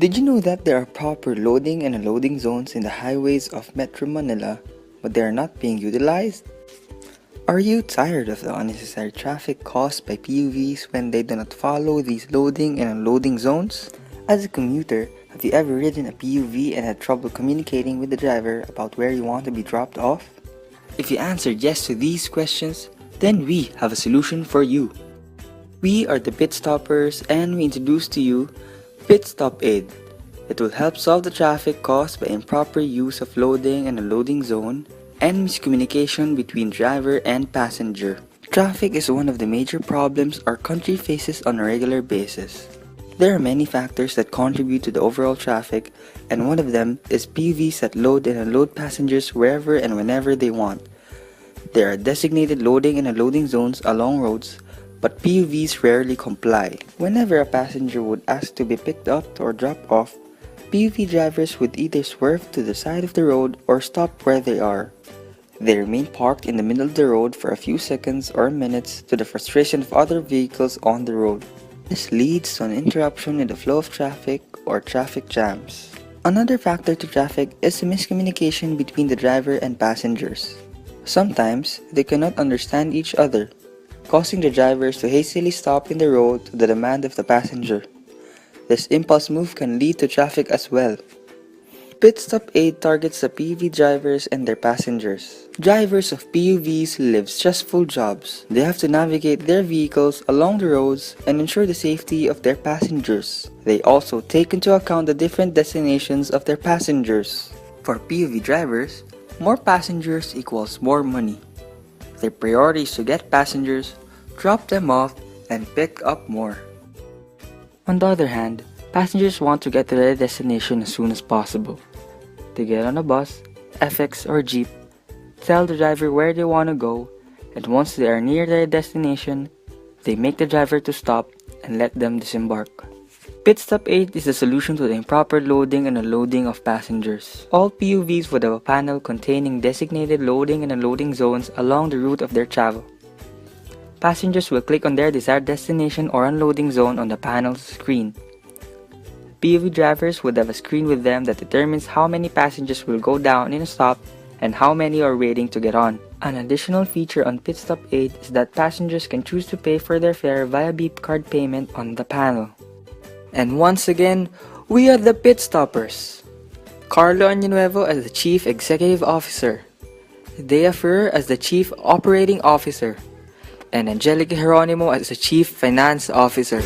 Did you know that there are proper loading and unloading zones in the highways of Metro Manila, but they are not being utilized? Are you tired of the unnecessary traffic caused by PUVs when they do not follow these loading and unloading zones? As a commuter, have you ever ridden a PUV and had trouble communicating with the driver about where you want to be dropped off? If you answered yes to these questions, then we have a solution for you. We are the Pit Stoppers and we introduce to you Pitstop Aide. It will help solve the traffic caused by improper use of loading and unloading zone and miscommunication between driver and passenger. Traffic is one of the major problems our country faces on a regular basis. There are many factors that contribute to the overall traffic, and one of them is PUVs that load and unload passengers wherever and whenever they want. There are designated loading and unloading zones along roads, but PUVs rarely comply. Whenever a passenger would ask to be picked up or dropped off, PUV drivers would either swerve to the side of the road or stop where they are. They remain parked in the middle of the road for a few seconds or minutes to the frustration of other vehicles on the road. This leads to an interruption in the flow of traffic or traffic jams. Another factor to traffic is the miscommunication between the driver and passengers. Sometimes, they cannot understand each other, causing the drivers to hastily stop in the road to the demand of the passenger. This impulse move can lead to traffic as well. Pitstop Aide targets the PUV drivers and their passengers. Drivers of PUVs live stressful jobs. They have to navigate their vehicles along the roads and ensure the safety of their passengers. They also take into account the different destinations of their passengers. For PUV drivers, more passengers equals more money. Their priority is to get passengers, drop them off, and pick up more. On the other hand, passengers want to get to their destination as soon as possible. They get on a bus, FX, or jeep, tell the driver where they want to go, and once they are near their destination, they make the driver to stop and let them disembark. Pitstop Aide is the solution to the improper loading and unloading of passengers. All PUVs would have a panel containing designated loading and unloading zones along the route of their travel. Passengers will click on their desired destination or unloading zone on the panel's screen. PUV drivers would have a screen with them that determines how many passengers will go down in a stop and how many are waiting to get on. An additional feature on Pitstop Aide is that passengers can choose to pay for their fare via beep card payment on the panel. And once again, we are the Pit Stoppers. Carlo Añanuevo as the Chief Executive Officer, Dea Fer as the Chief Operating Officer, and Angelica Geronimo as the Chief Finance Officer.